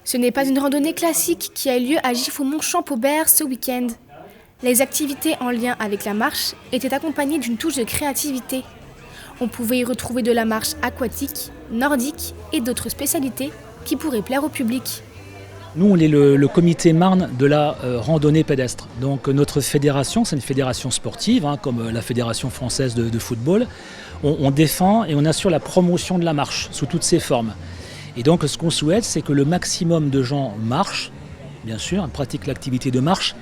Ce n'est pas une randonnée classique qui a lieu à Giffaumont-Champaubert ce week-end. Les activités en lien avec la marche étaient accompagnées d'une touche de créativité. On pouvait y retrouver de la marche aquatique, nordique et d'autres spécialités qui pourraient plaire au public. Nous, on est le comité Marne de la randonnée pédestre. Donc notre fédération, c'est une fédération sportive, comme la Fédération française de football. On défend et on assure la promotion de la marche sous toutes ses formes. Et donc ce qu'on souhaite, c'est que le maximum de gens marchent, bien sûr, pratiquent l'activité de marche,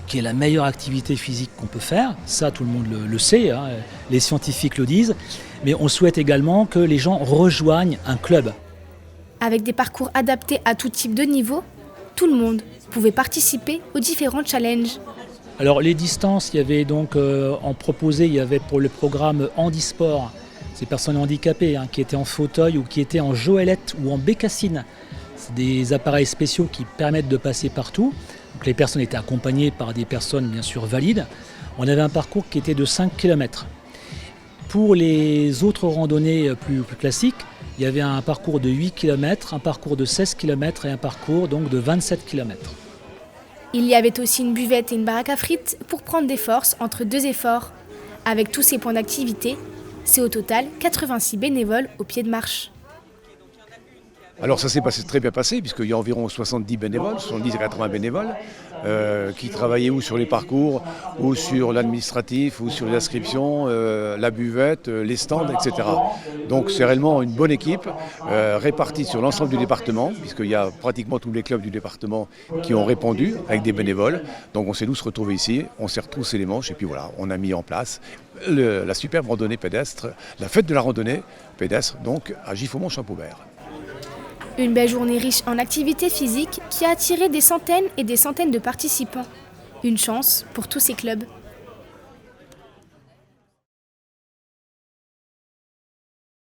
qui est la meilleure activité physique qu'on peut faire. Ça, tout le monde le sait, les scientifiques le disent. Mais on souhaite également que les gens rejoignent un club. Avec des parcours adaptés à tout type de niveau, tout le monde pouvait participer aux différents challenges. Alors les distances, il y avait donc il y avait pour le programme handisport, ces personnes handicapées qui étaient en fauteuil ou qui étaient en joëlette ou en bécassine. C'est des appareils spéciaux qui permettent de passer partout. Donc les personnes étaient accompagnées par des personnes bien sûr valides. On avait un parcours qui était de 5 km. Pour les autres randonnées plus classiques, il y avait un parcours de 8 km, un parcours de 16 km et un parcours donc de 27 km. Il y avait aussi une buvette et une baraque à frites pour prendre des forces entre deux efforts. Avec tous ces points d'activité, c'est au total 86 bénévoles au pied de marche. Alors ça s'est très bien passé, puisqu'il y a environ 70 bénévoles, 70 à 80 bénévoles, qui travaillaient ou sur les parcours, ou sur l'administratif, ou sur les inscriptions, la buvette, les stands, etc. Donc c'est réellement une bonne équipe, répartie sur l'ensemble du département, puisqu'il y a pratiquement tous les clubs du département qui ont répondu avec des bénévoles. Donc on s'est tous retrouvés ici, on s'est retroussé les manches, et puis voilà, on a mis en place la superbe randonnée pédestre, la fête de la randonnée pédestre, donc à Giffaumont-Champaubert. Une belle journée riche en activités physiques qui a attiré des centaines et des centaines de participants. Une chance pour tous ces clubs.